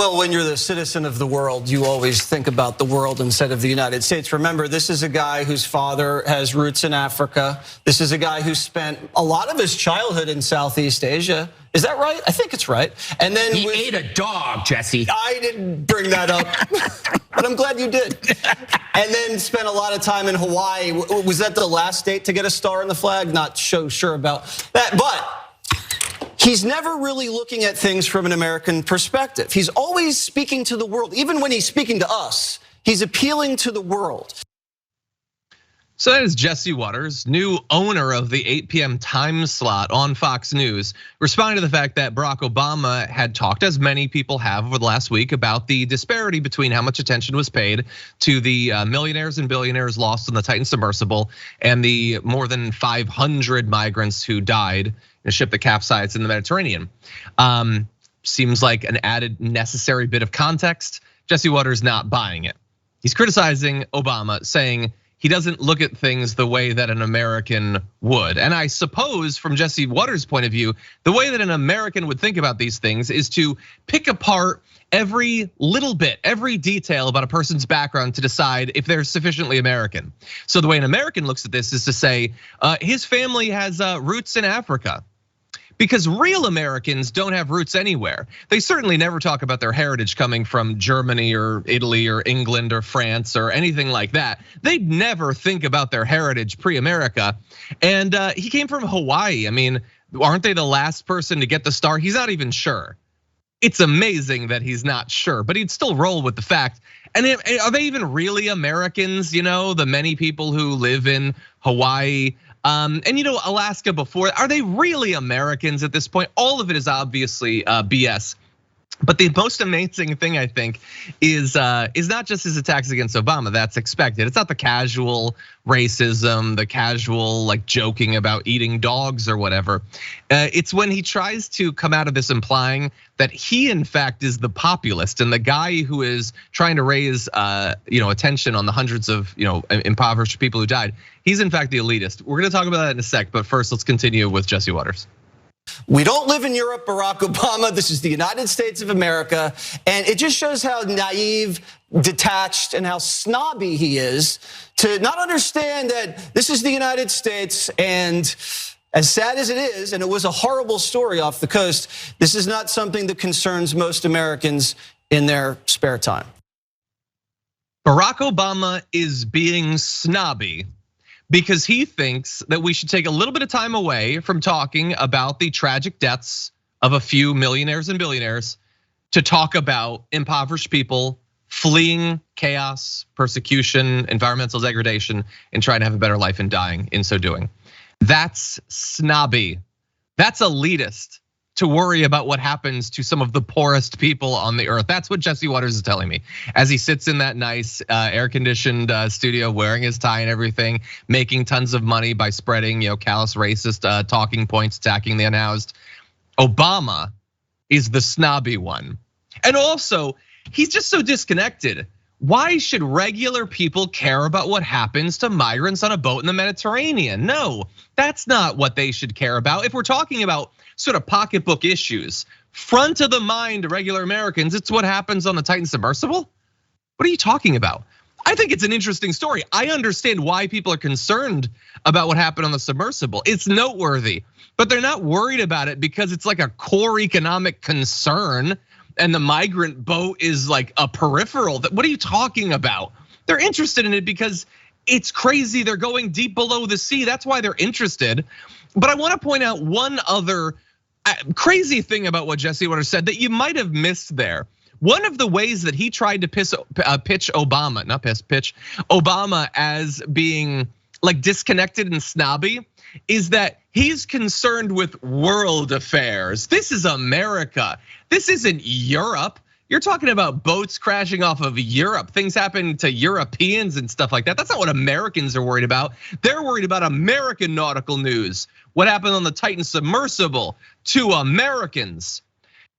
Well, when you're the citizen of the world, you always think about the world instead of the United States. Remember, this is a guy whose father has roots in Africa. This is a guy who spent a lot of his childhood in Southeast Asia. Is that right? I think it's right. And then he ate a dog, Jesse. I didn't bring that up, but I'm glad you did. And then spent a lot of time in Hawaii. Was that the last state to get a star on the flag? Not so sure about that, but he's never really looking at things from an American perspective. He's always speaking to the world. Even when he's speaking to us, he's appealing to the world. So that is Jesse Watters, new owner of the 8 p.m. time slot on Fox News, responding to the fact that Barack Obama had talked, as many people have over the last week, about the disparity between how much attention was paid to the millionaires and billionaires lost on the Titan submersible and the more than 500 migrants who died in a ship that capsized in the Mediterranean. Seems like an added necessary bit of context. Jesse Watters not buying it. He's criticizing Obama, saying he doesn't look at things the way that an American would. And I suppose from Jesse Watters' point of view, the way that an American would think about these things is to pick apart every little bit, every detail about a person's background to decide if they're sufficiently American. So the way an American looks at this is to say, his family has roots in Africa. Because real Americans don't have roots anywhere. They certainly never talk about their heritage coming from Germany or Italy or England or France or anything like that. They'd never think about their heritage pre-America. And he came from Hawaii. I mean, aren't they the last person to get the star? He's not even sure. It's amazing that he's not sure, but he'd still roll with the fact. And are they even really Americans? You know, the many people who live in Hawaii, and Alaska before, are they really Americans at this point? All of it is obviously BS. But the most amazing thing, I think, is not just his attacks against Obama. That's expected. It's not the casual racism, the casual like joking about eating dogs or whatever. It's when he tries to come out of this implying that he, in fact, is the populist and the guy who is trying to raise, attention on the hundreds of, impoverished people who died. He's in fact the elitist. We're going to talk about that in a sec, but first, let's continue with Jesse Watters. We don't live in Europe, Barack Obama. This is the United States of America. And it just shows how naive, detached, and how snobby he is to not understand that this is the United States. And as sad as it is, and it was a horrible story off the coast, this is not something that concerns most Americans in their spare time. Barack Obama is being snobby because he thinks that we should take a little bit of time away from talking about the tragic deaths of a few millionaires and billionaires to talk about impoverished people fleeing chaos, persecution, environmental degradation, and trying to have a better life and dying in so doing. That's snobby. That's elitist to worry about what happens to some of the poorest people on the earth. That's what Jesse Watters is telling me as he sits in that nice air-conditioned studio, wearing his tie and everything, making tons of money by spreading, callous racist talking points, attacking the unhoused. Obama is the snobby one. And also, he's just so disconnected. Why should regular people care about what happens to migrants on a boat in the Mediterranean? No, that's not what they should care about. If we're talking about sort of pocketbook issues, front of the mind to regular Americans, it's what happens on the Titan submersible. What are you talking about? I think it's an interesting story. I understand why people are concerned about what happened on the submersible. It's noteworthy, but they're not worried about it because it's like a core economic concern. And the migrant boat is like a peripheral. What are you talking about? They're interested in it because it's crazy. They're going deep below the sea. That's why they're interested. But I want to point out one other crazy thing about what Jesse Watters said that you might have missed there. One of the ways that he tried to pitch Obama as being like disconnected and snobby is that he's concerned with world affairs. This is America. This isn't Europe. You're talking about boats crashing off of Europe, things happen to Europeans and stuff like that. That's not what Americans are worried about. They're worried about American nautical news. What happened on the Titan submersible to Americans?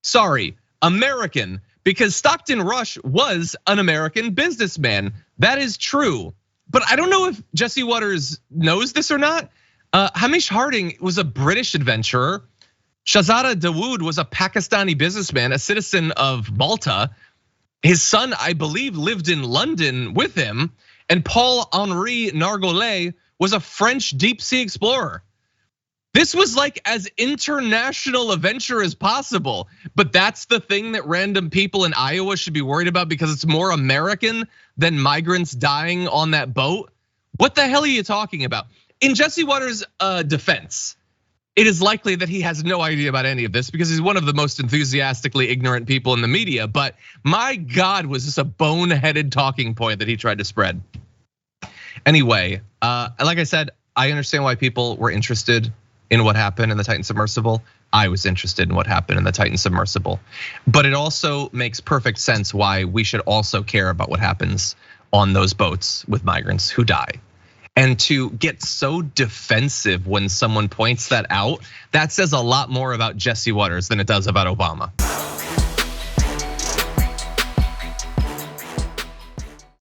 Sorry, American, because Stockton Rush was an American businessman. That is true. But I don't know if Jesse Watters knows this or not. Hamish Harding was a British adventurer Shahzada Dawood was a Pakistani businessman, a citizen of Malta. His son, I believe, lived in London with him. And Paul-Henri Nargolet was a French deep sea explorer. This was like as international a venture as possible. But that's the thing that random people in Iowa should be worried about because it's more American than migrants dying on that boat. What the hell are you talking about? In Jesse Waters' defense, it is likely that he has no idea about any of this because he's one of the most enthusiastically ignorant people in the media. But my God, was this a boneheaded talking point that he tried to spread? Anyway, like I said, I understand why people were interested in what happened in the Titan submersible. I was interested in what happened in the Titan submersible. But it also makes perfect sense why we should also care about what happens on those boats with migrants who die. And to get so defensive when someone points that out, that says a lot more about Jesse Waters than it does about Obama.